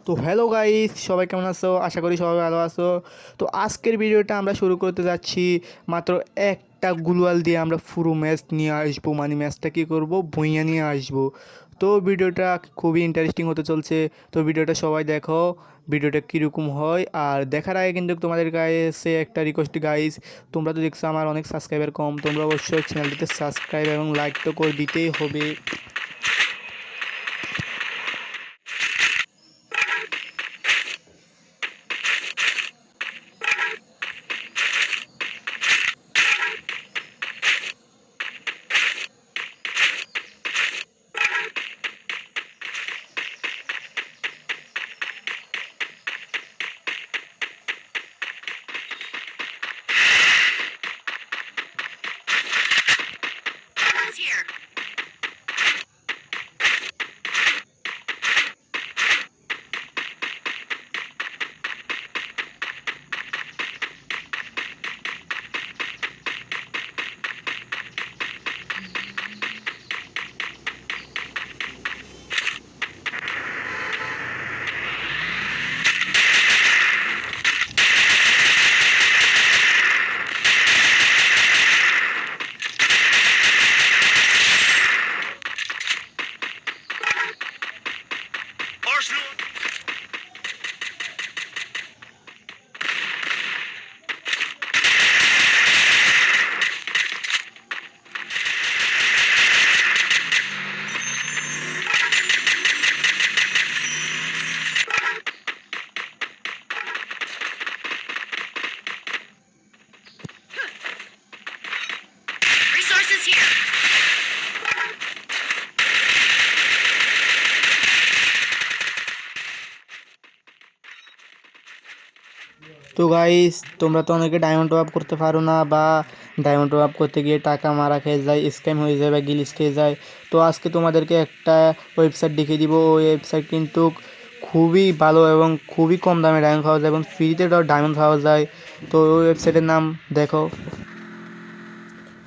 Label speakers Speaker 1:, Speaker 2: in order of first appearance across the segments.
Speaker 1: তো hello guys, সবাই কেমন আছো? আশা করি সবাই ভালো আছো। তো আজকের ভিডিওটা আমরা শুরু করতে যাচ্ছি। মাত্র একটা গ্লুয়াল দিয়ে আমরা পুরো ম্যাচ নিয়ে আসবো, মানে ম্যাচটা কী করবো, ভুঁইয়া নিয়ে আসবো। তো ভিডিওটা খুবই ইন্টারেস্টিং হতে চলছে। তো ভিডিওটা সবাই দেখো, ভিডিওটা কীরকম হয়। আর দেখার আগে কিন্তু তোমাদের কাছে একটা রিকোয়েস্ট গাইস, তোমরা তো দেখছো আমার অনেক সাবস্ক্রাইবার কম, তোমরা অবশ্যই চ্যানেলটিতে সাবস্ক্রাইব এবং লাইক তো করে দিতেই হবে।
Speaker 2: Here. Arsenal. Resources here.
Speaker 1: তো গাইস, তোমরা তো অনেকে ডায়মন্ড টপ আপ করতে পারো না, বা ডায়মন্ড টপ আপ করতে গিয়ে টাকা মারা খেয়ে যায়, স্ক্যাম হয়ে যায় বা গিলিচ খেয়ে যায়। তো আজকে তোমাদেরকে একটা ওয়েবসাইট দেখিয়ে দিব। ওই ওয়েবসাইট কিন্তু খুবই ভালো এবং খুবই কম দামে ডায়মন্ড পাওয়া যায় এবং ফ্রিতে ডায়মন্ড পাওয়া যায়। তো ওই ওয়েবসাইটের নাম দেখো।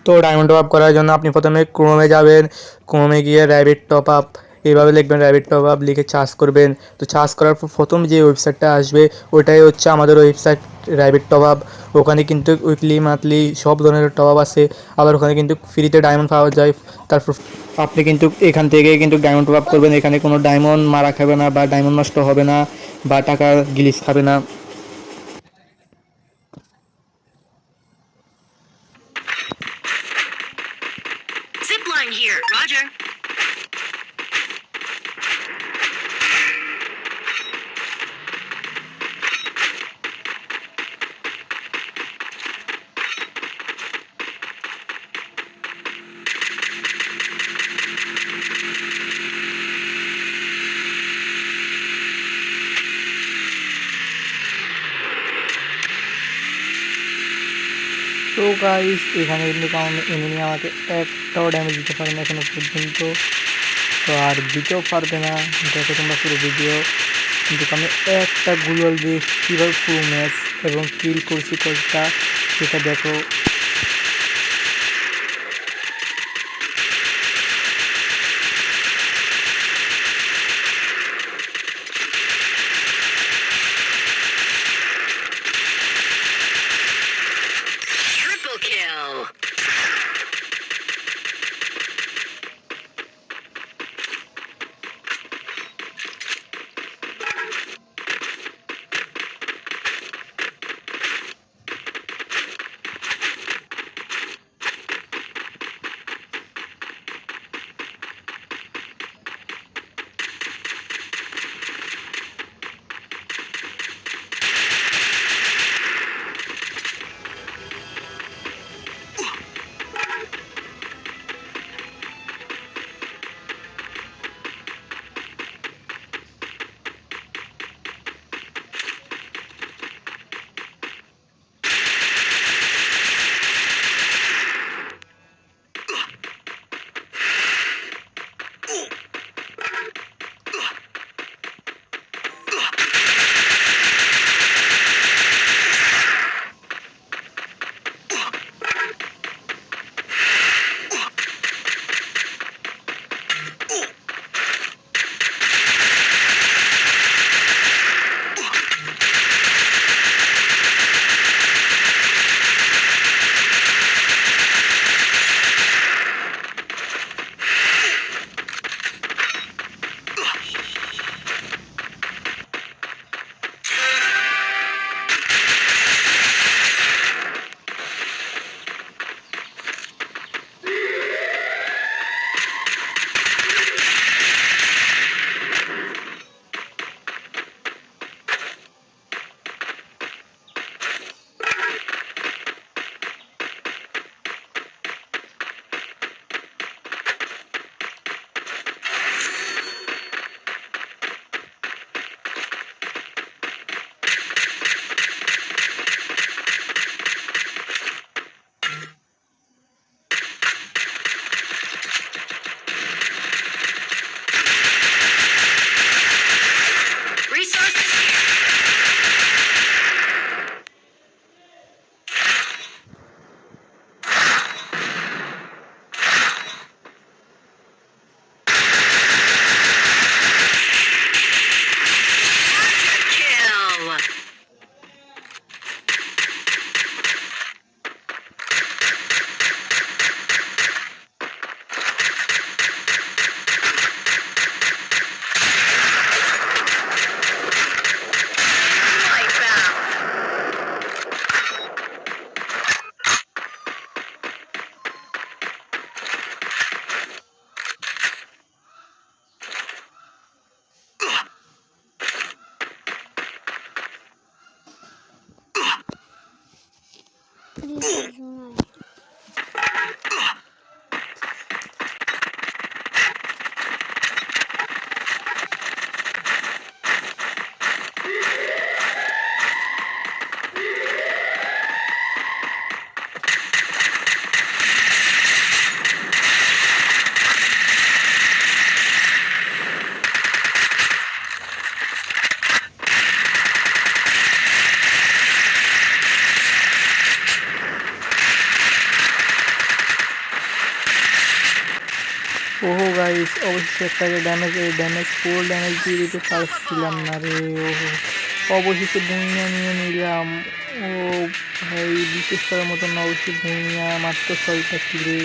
Speaker 1: তো ডায়মন্ড টপ আপ করার জন্য আপনি প্রথমে ক্রোমে যাবেন। ক্রোমে গিয়ে র্যাবিট টপ আপ এইভাবে লিখবেন, র্যাবিট টপ আপ লিখে চার্জ করবেন। তো চার্জ করার পর প্রথম যে ওয়েবসাইটটা আসবে ওইটাই হচ্ছে আমাদের ওয়েবসাইট র্যাবিট টপ আপ। ওখানে কিন্তু উইকলি মান্থলি সব ধরনের টপ আপ আছে। আবার ওখানে কিন্তু ফ্রিতে ডায়মন্ড পাওয়া যায়। তারপর আপনি কিন্তু এখান থেকে কিন্তু ডায়মন্ড টপ আপ করবেন। এখানে কোনো ডায়মন্ড মারা খাবে না বা ডায়মন্ড নষ্ট হবে না বা টাকা গিলিস খাবে না।
Speaker 2: Zip line here. Roger.
Speaker 1: তো গাইস, এখানে কিন্তু এনিমি আমাকে একটাও ড্যামেজ দিতে পারে না এখনো পর্যন্ত। তো আর দিতেও পারবে না। দেখো তোমরা পুরো ভিডিও। কিন্তু আমি একটা গুগল দিয়ে কীভাবে পুরো ম্যাচ এবং কিল করছি কয়েকটা, সেটা দেখো।
Speaker 2: Triple kill.
Speaker 1: ওহো গাইস, অবশ্যই একটাকে ড্যামেজ ফুল ড্যামেজ দিয়ে দিতে পারছিলাম না রে। ওহো, অবশেষে ভূঁইয়া নিয়ে নিলাম। ও ভাই, বিশেষ করার মতো না, অবশ্যই ভূঁইয়া মাত্র 6টা কিলে।